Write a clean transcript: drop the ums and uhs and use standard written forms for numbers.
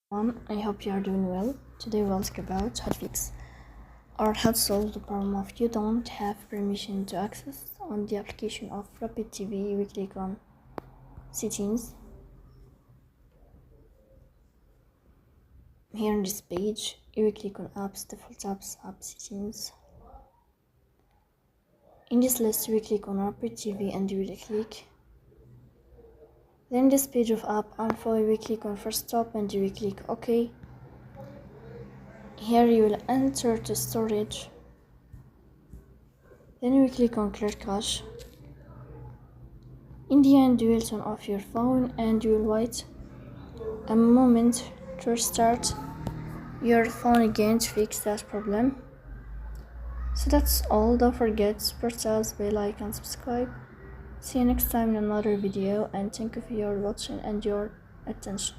I hope you are doing well. Today we'll talk about how to fix or how to solve the problem of you don't have permission to access on the application of Rapid TV. We click on settings. Here on this page, you will click on apps, default apps, app settings. In this list, we click on Rapid TV and you will click. Then this page of app info, you will click on first stop and you will click OK. Here you will enter to storage. Then you will click on clear cache. In the end, you will turn off your phone and you will wait a moment to restart your phone again to fix that problem. So that's all. Don't forget to support us by like and subscribe. See you next time in another video, and thank you for your watching and your attention.